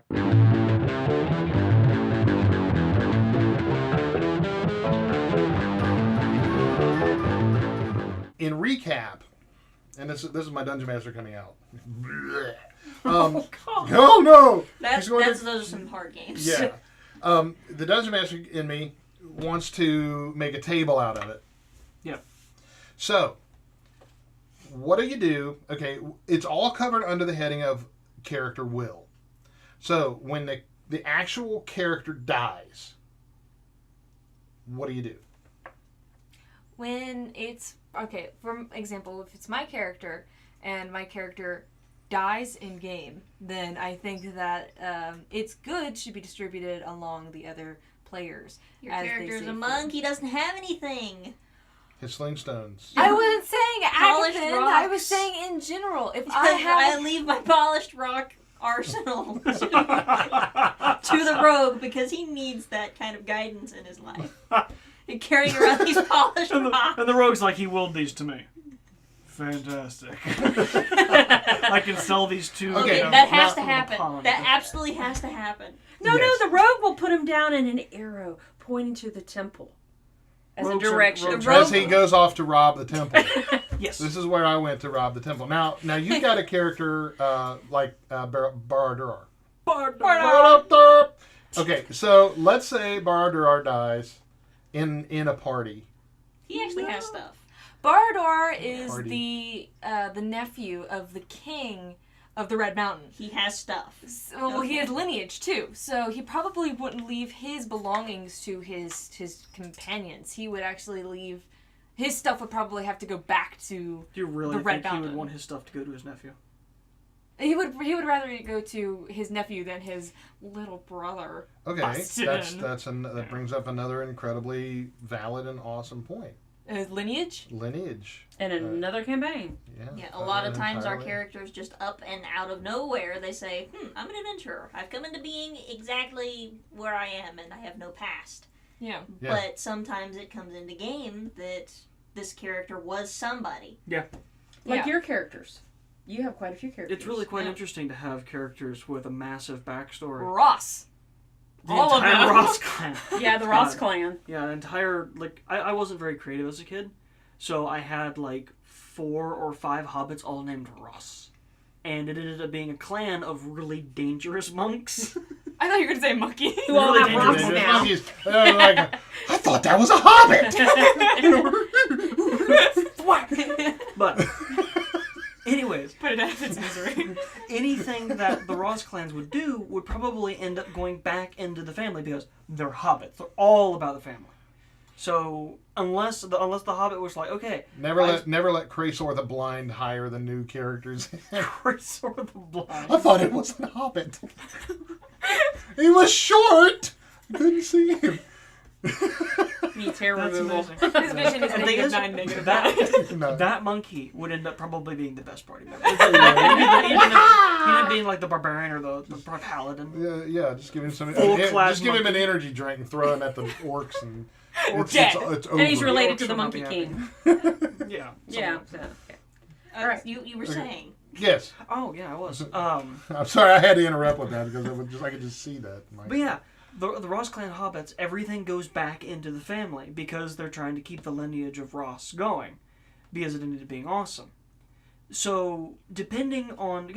In recap, and this is my Dungeon Master coming out. Oh, God. Oh no! Those are some hard games. Yeah. The Dungeon Master in me wants to make a table out of it. Yeah. So, what do? Okay, it's all covered under the heading of character will. So, when the actual character dies, what do? When it's... Okay, for example, if it's my character and my character dies in game, then I think that it's good should be distributed along the other players. Your character's a monk. He doesn't have anything. His sling stones. I wasn't saying Polished Agatha. rocks. I was saying in general. If I leave my polished rock arsenal to the rogue because he needs that kind of guidance in his life. And carrying around these polished rocks. And the rogue's like, he willed these to me. Fantastic. I can sell these to... Okay, that has to happen. That absolutely has to happen. No, the rogue will put him down in an arrow pointing to the temple as a direction. As he goes off to rob the temple. Yes. This is where I went to rob the temple. Now you've got a character like Bar-Durar. Bar-Durar. Okay, so let's say Bar-Durar dies in a party. He actually has stuff. Bar-Durar is the nephew of the king of the Red Mountain. He has stuff. Well, he has lineage too, so he probably wouldn't leave his belongings to his companions. He would actually leave... His stuff would probably have to go back to Do you really the Red think Mountain. he would want his stuff to go to his nephew? He would rather it go to his nephew than his little brother. Okay, Busted. that brings up another incredibly valid and awesome point. Lineage? Lineage. And another campaign. Yeah, a lot of times our characters just up and out of nowhere, they say, I'm an adventurer. I've come into being exactly where I am and I have no past. Yeah. But sometimes it comes into game that this character was somebody. Yeah. Like your characters. You have quite a few characters. It's really quite interesting to have characters with a massive backstory. Ross. The All entire of them. Ross clan. Yeah, the Ross clan. Yeah, the entire, I wasn't very creative as a kid, so I had 4 or 5 hobbits all named Ross. And it ended up being a clan of really dangerous monks. I thought you were going to say monkey. Who all have rocks Dangerous now. monkeys. I thought that was a hobbit! But, anyways, Put it out of its misery. anything that the Ross clans would do would probably end up going back into the family because they're hobbits. They're all about the family. So unless the hobbit was like, okay, Never let Craysor the Blind hire the new characters. Craysor the Blind. I thought it was a hobbit. He was short. I couldn't see him. Needs hair That's removal. amazing. His vision is negative 9, negative 9. No. That monkey would end up probably being the best party member. He'd end up being like the barbarian or the paladin. Yeah. Just give him some. Full-class Just give him an monkey. energy drink and throw him at the orcs and. Dead. It's over. And he's related Orcs to the will not Monkey be King. Yeah. Yeah. something like Okay. All right. You were saying. Yes. that. Oh yeah, I was. I'm sorry, I had to interrupt with that because I could just see that. But yeah, the Ross clan hobbits, everything goes back into the family because they're trying to keep the lineage of Ross going because it ended up being awesome. So depending on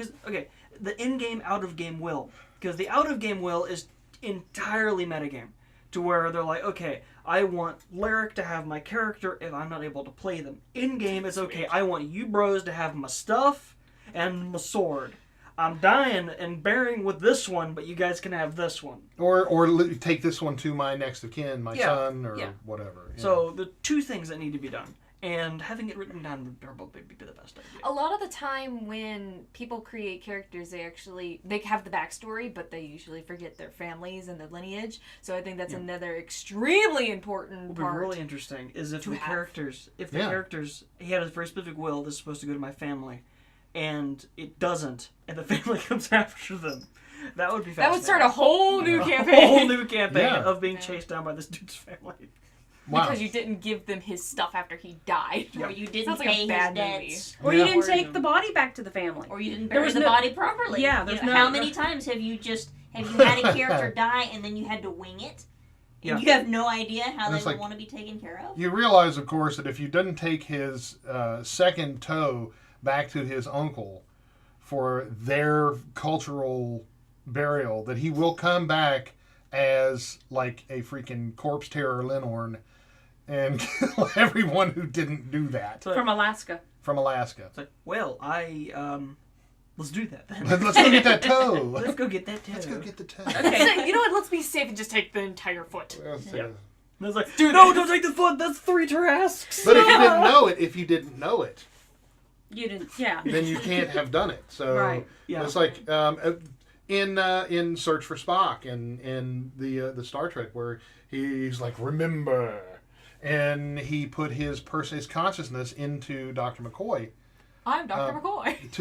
the in-game, out-of-game will, because the out-of-game will is entirely metagame, to where they're like, okay, I want Lyric to have my character if I'm not able to play them. In-game, it's okay, I want you bros to have my stuff and my sword. I'm dying and bearing with this one, but you guys can have this one. Or take this one to my next of kin, my son, or whatever. So the 2 things that need to be done. And having it written down would probably be the best idea. A lot of the time when people create characters, they have the backstory, but they usually forget their families and their lineage. So I think that's another extremely important part. What would be really interesting is if characters, he had a very specific will, this is supposed to go to my family, and it doesn't, and the family comes after them. That would be fascinating. That would start a whole new campaign. A whole new campaign of being chased down by this dude's family. Wow. because you didn't give them his stuff after he died. Or you didn't Sounds like a pay his bad debts. Or Yeah. you didn't take the body back to the family. Or you didn't There bury was the no- body properly. Yeah, You there's know, no- how many times have you had a character die and then you had to wing it? Yeah. And you have no idea how And they it's would like- want to be taken care of? You realize, of course, that if you didn't take his second toe back to his uncle for their cultural burial, that he will come back as like a freaking corpse terror Linhorn and kill everyone who didn't do that So From Alaska. from Alaska. it's like, well, let's do that then. Let's go get that toe. Let's go get that too. Let's go get the toe. Okay. You know what? Let's be safe and just take the entire foot. Yeah. And I was like, no, don't take the foot. That's 3 Tarrasques. But if you didn't know it, You didn't, yeah. then you can't have done it. So Right. Yeah. it's like in Search for Spock in the Star Trek, where he's like, remember, and he put his consciousness into Dr. McCoy I'm Dr. McCoy.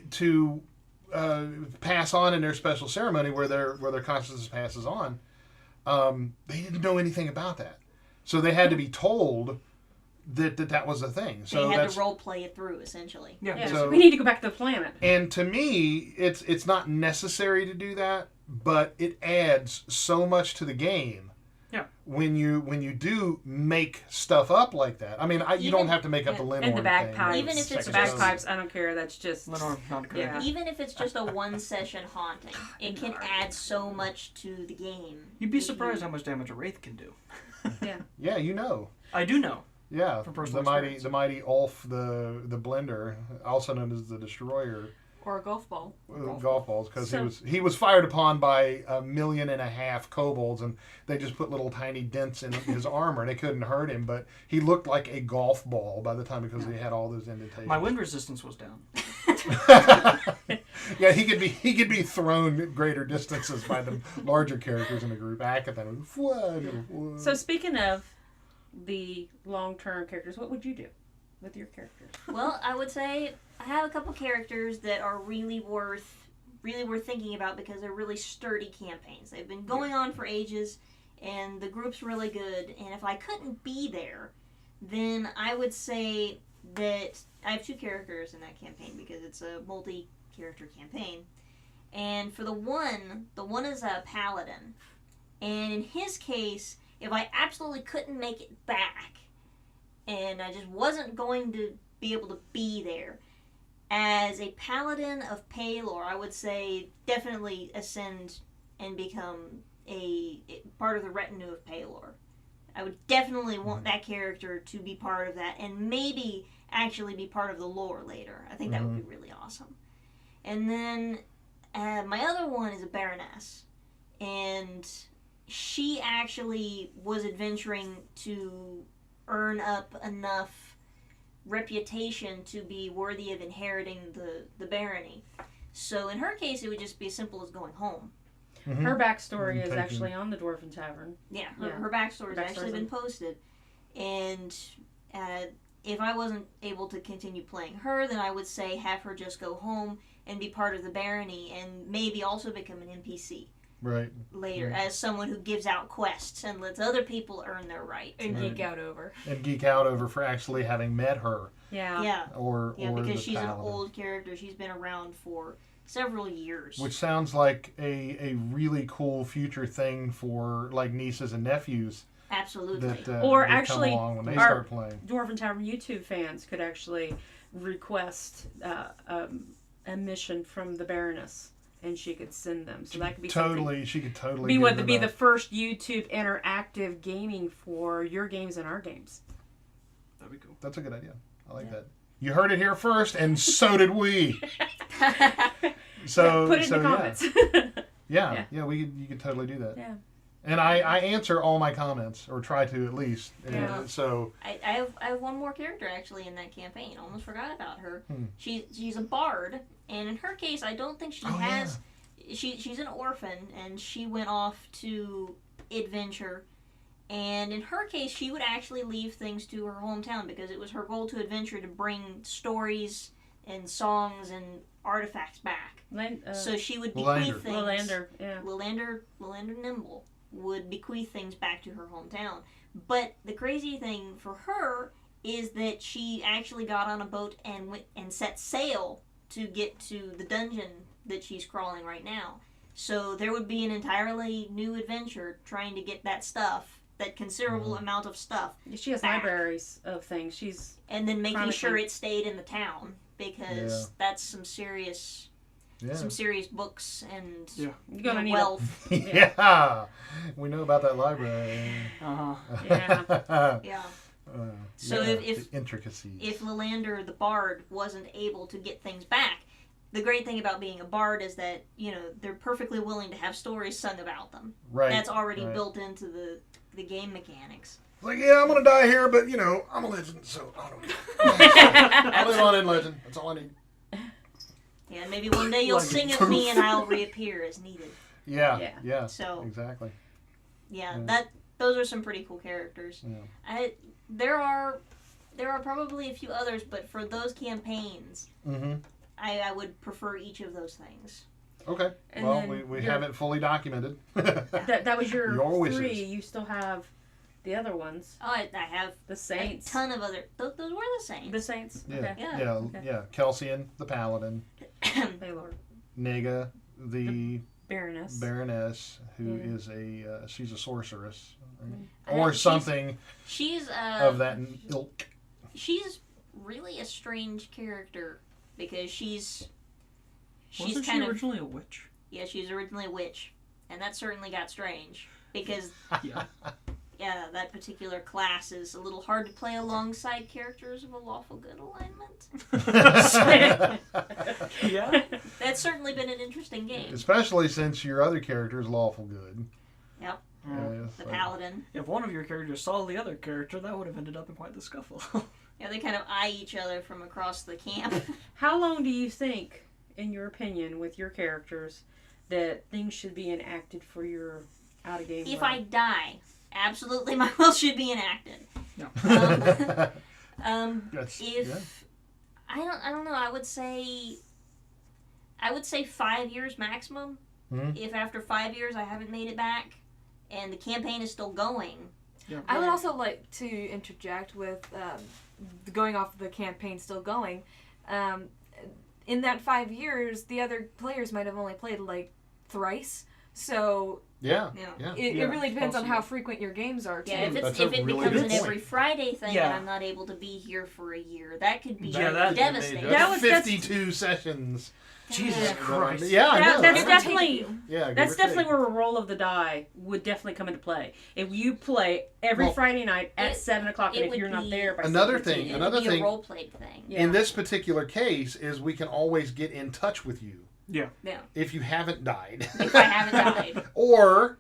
to pass on in their special ceremony where their consciousness passes on. They didn't know anything about that, so they had to be told that was a thing. So They had that's, to role play it through, essentially. Yeah. Yeah, So- we need to go back to the planet. and to me, it's not necessary to do that, but it adds so much to the game. Yeah. When you do make stuff up like that, I mean, you don't have to make up the Linhorn And the thing. bagpipes. Even if it's the Second just- toe. bagpipes, I don't care. That's just. Lenore, not good. Yeah. Even if it's just a one-session haunting, it can add so much to the game. You'd be surprised how much damage a wraith can do. Yeah, you know. I do know. Yeah, From personal the experience. mighty Ulf, the blender, also known as the Destroyer, Or a golf ball. golf balls, because So- he was fired upon by 1.5 million kobolds, and they just put little tiny dents in his armor, and they couldn't hurt him, but he looked like a golf ball by the time, because he had all those indentations. My wind resistance was down. Yeah, he could be thrown greater distances by the larger characters in the group. Akathan. So speaking of the long-term characters, what would you do with your characters? Well, I would say I have a couple characters that are really worth thinking about because they're really sturdy campaigns. They've been going on for ages, and the group's really good. And if I couldn't be there, then I would say that I have 2 characters in that campaign because it's a multi-character campaign. And for the one is a paladin. And in his case, if I absolutely couldn't make it back, and I just wasn't going to be able to be there, as a paladin of Paylor, I would say definitely ascend and become a part of the retinue of Paylor. I would definitely want that character to be part of that, and maybe actually be part of the lore later. I think that would be really awesome. And then my other one is a baroness, and she actually was adventuring to earn up enough reputation to be worthy of inheriting the barony. So in her case, it would just be as simple as going home. Mhm. Her backstory is Taking- actually on the Dwarven Tavern. Yeah, Yeah. her backstory has Her actually backstory's been posted. And if I wasn't able to continue playing her, then I would say have her just go home and be part of the barony, and maybe also become an NPC Right. later as someone who gives out quests and lets other people earn their right. And Right. geek out over. And geek out over for actually having met her, Yeah. Yeah, or because the she's paladin. an old character. She's been around for several years. Which sounds like a really cool future thing for like nieces and nephews Absolutely. that Or that actually, come along when they our- start playing. Dwarven Tavern YouTube fans could actually request a mission from the Baroness, and she could send them. So that could be something. She could totally Be give what her be that. the first YouTube interactive gaming for your games and our games. That'd be cool. That's a good idea. I like that. You heard it here first, and so did we. So Put it in so, the comments. Yeah, you could totally do that. Yeah. And I answer all my comments, or try to at least. And Yeah. so I have one more character actually in that campaign. Almost forgot about her. Hmm. She's a bard, and in her case, I don't think she Oh, has. She's an orphan, and she went off to adventure. And in her case, she would actually leave things to her hometown because it was her goal to adventure to bring stories and songs and artifacts back. So she would bequeath things. Lilander, yeah. Lilander Nimble. would bequeath things back to her hometown. But the crazy thing for her is that she actually got on a boat and went and set sail to get to the dungeon that she's crawling right now. So there would be an entirely new adventure trying to get that stuff, that considerable amount of stuff. She has back. libraries of things. And then making sure chronicling. it stayed in the town, because that's some serious books and You're gonna need wealth. Yeah, we know about that library. Yeah. Yeah. Uh, So if the intricacies. If Lilander the Bard wasn't able to get things back, the great thing about being a bard is that, they're perfectly willing to have stories sung about them. right, That's already right. built into the game mechanics. Like, yeah, I'm gonna die here, but I'm a legend, so I don't care. I live on in legend. That's all I need. Yeah, and maybe one day you'll Like sing a of me and I'll reappear as needed. Yeah. So Exactly. yeah, Yeah. those are some pretty cool characters. Yeah. There are probably a few others, but for those campaigns, Mm-hmm. I would prefer each of those things. Okay. And well, then we your- have it fully documented. That was your Your wishes. 3. You still have the other ones. Oh, I have The a Saints. ton of other. Those were the Saints. The Saints. Yeah. Okay. Yeah. Yeah. Kelsian, the paladin. Baylor. Nega, the Baroness. Baroness, who Yeah. is she's a sorceress, right? I or she's- something She's of that ilk. She's really a strange character because she's Wasn't kind she of originally a witch? yeah, she's originally a witch, and that certainly got strange because Yeah. that particular class is a little hard to play alongside characters of a lawful good alignment. Yeah. That's certainly been an interesting game. Especially since your other character is lawful good. Yep, It's the like- paladin. If one of your characters saw the other character, that would have ended up in quite the scuffle. Yeah, they kind of eye each other from across the camp. How long do you think, in your opinion, with your characters, that things should be enacted for your out of game? If run? I die, absolutely my will should be enacted. No. That's- If yeah. I don't know, I would say 5 years maximum. Mhm. If after 5 years I haven't made it back and the campaign is still going. Yeah. I would Yeah. also like to interject with going off the campaign still going. In that 5 years, the other players might have only played like thrice. So Yeah. Yeah. Yeah. it Yeah, really depends on possibly. how frequent your games are too. Yeah, That's if a it really becomes good an every point. Friday thing Yeah. and I'm not able to be here for a year, that could be Yeah, that- devastating. That was- that's- 52 sessions. Jesus Christ. Yeah, I know. That's right? definitely Yeah, that's give or definitely take. where a roll of the die would definitely come into play. If you play every Well, Friday night at it- 7:00, and it if would you're not be- there by Another 7:15, thing- It another would be thing- a role played thing. Yeah. In this particular case, is we can always get in touch with you Yeah. Yeah. if you haven't died, If I haven't died. or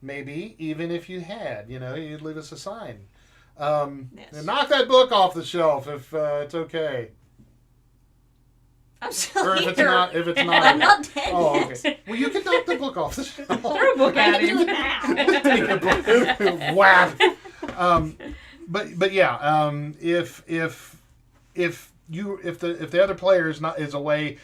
maybe even if you had, you'd leave us a sign. Yes. And knock that book off the shelf if it's okay, I'm still or here. if it's not. If it's I'm not. not dead Oh, yet. okay. Well, you can knock the book off the shelf. Throw a book I at can do him. it now. Whap. But yeah, if the other player is away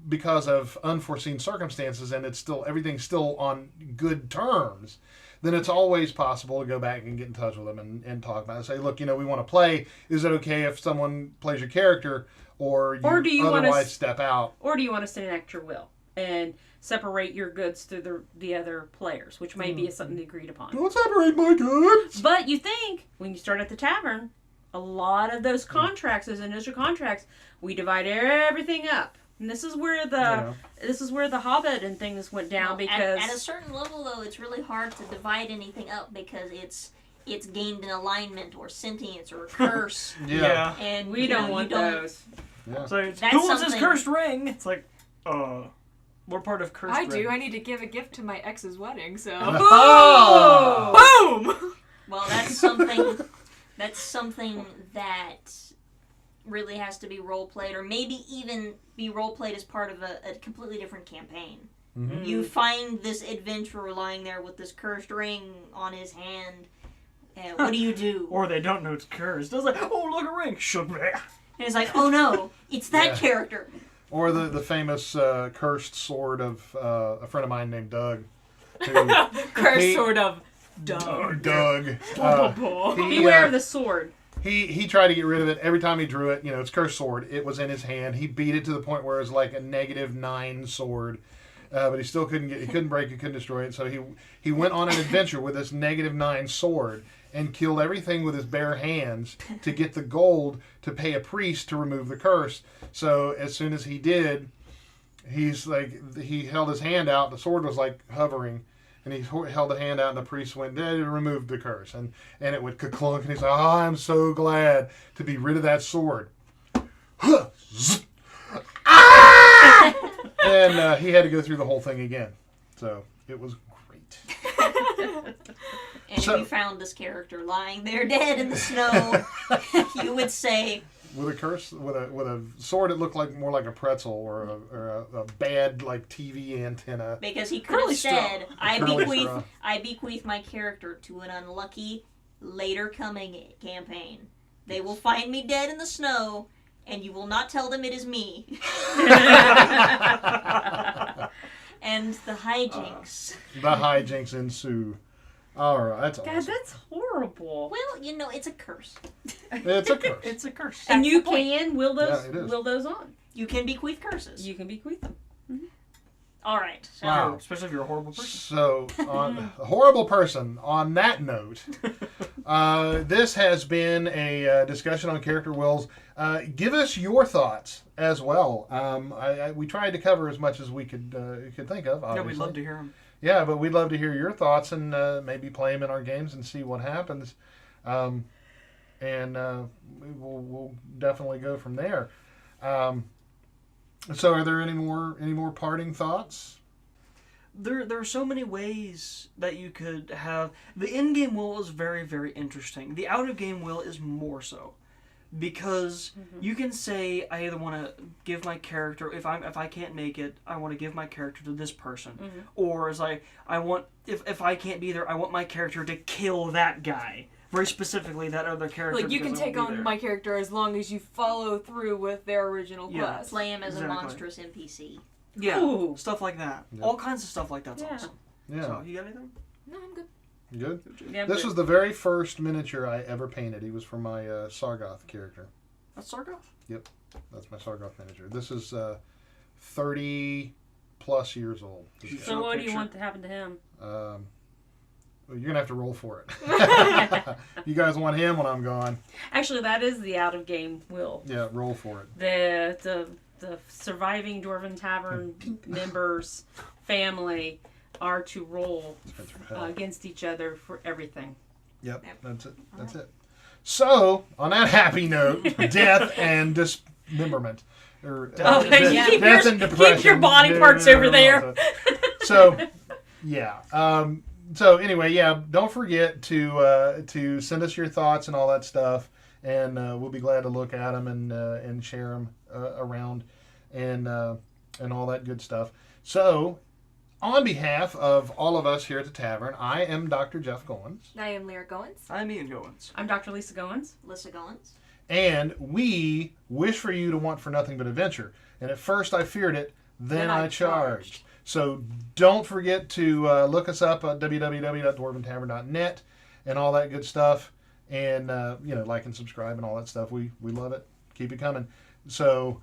because of unforeseen circumstances and everything's still on good terms, then it's always possible to go back and get in touch with them and talk about it. Say, look, we want to play. Is it okay if someone plays your character, or do you wanna otherwise step out? Or do you want to enact your will and separate your goods through the other players, which may be something agreed upon? Don't separate my goods. But you think when you start at the tavern, a lot of those contracts, those initial contracts, we divide everything up. And this is where the Hobbit and things went down Well, because at a certain level, though, it's really hard to divide anything up because it's gained an alignment or sentience or a curse, Yeah. and we don't want you don't. those. Yeah. So it's, That's who wants his something- cursed ring? It's like, we're part of cursed I ring. do. I need to give a gift to my ex's wedding, so Oh! boom. Well, that's something. That's something that really has to be role played, or maybe even be role played as part of a completely different campaign. Mhm. You find this adventurer lying there with this cursed ring on his hand. What do you do? Or they don't know it's cursed. It's like, oh, look, a ring. Shook me. And it's like, oh no, it's that Yeah. character. Or the famous cursed sword of a friend of mine named Doug. Cursed He- sword of Doug. Doug. Beware of the sword. He tried to get rid of it. Every time he drew it, it's cursed sword. It was in his hand. He beat it to the point where it was like a -9 sword. But he still couldn't break it, couldn't destroy it. So he went on an adventure with this -9 sword and killed everything with his bare hands to get the gold to pay a priest to remove the curse. So as soon as he did, he held his hand out. The sword was like hovering, and he held the hand out, and the priest went, it removed the curse, and it went ka-clunk, and he's like, oh, I'm so glad to be rid of that sword. And he had to go through the whole thing again. So it was great. And if you found this character lying there dead in the snow, you would say, With a curse, with a sword, it looked more like a pretzel or a bad like TV antenna. because he could have said, Curly straw. I bequeath my character to an unlucky later coming campaign. They will find me dead in the snow, and you will not tell them it is me. And the hijinks. The hijinks ensue. All right, that's God, awesome. that's horrible. Well, it's a curse. It's a curse. It's a curse. And you the point. can will it is. those on. You can bequeath curses. You can bequeath them. All right. So Wow. Especially if you're a horrible person. So, on a horrible person. On that note, this has been a discussion on character wills. Give us your thoughts as well. We tried to cover as much as we could think of. Obviously. Yeah, we'd love to hear them. Yeah, but we'd love to hear your thoughts and maybe play them in our games and see what happens. We'll definitely go from there. So, are there any more parting thoughts? There are so many ways that you could have. The in-game will is very, very interesting. The out-of-game will is more so. Because you can say, I either want to give my character, if I can't make it, I want to give my character to this person. Or it's like, if I can't be there, I want my character to kill that guy. Very specifically, that other character. Like, you can take on my character as long as you follow through with their original quest. play him as Exactly. a monstrous NPC. Yeah, Ooh. stuff like that. Yeah. All kinds of stuff like that's Yeah. awesome. Yeah. So, you got anything? No, I'm good. You good? Yeah, This but- was the very first miniature I ever painted. He was for my Sargoth character. That's Sargoth? That's my Sargoth miniature. This is 30 plus years old. This guy. So what do you picture. want to happen to him? Well, you're gonna have to roll for it. You guys want him when I'm gone? Actually, that is the out of game will. Yeah, roll for it. The surviving Dwarven Tavern members family are to roll Spencer, hell. against each other for everything. Yep, that's it. That's it. So, on that happy note, death and dismemberment. Or, Oh, death, keep death your- and depression. keep your body parts over there. So, yeah. So anyway, yeah. Don't forget to send us your thoughts and all that stuff, and we'll be glad to look at them and share them around, and all that good stuff. So, on behalf of all of us here at the tavern, I am Dr. Jeff Goins. I am Lyra Goins. I'm Ian Goins. I'm Dr. Lisa Goins. Alyssa Goins. And we wish for you to want for nothing but adventure. And at first I feared it, then I charged. So don't forget to look us up at www.dwarventavern.net and all that good stuff. And, like and subscribe and all that stuff. We love it. Keep it coming. So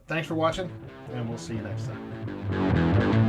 thanks for watching, and we'll see you next time.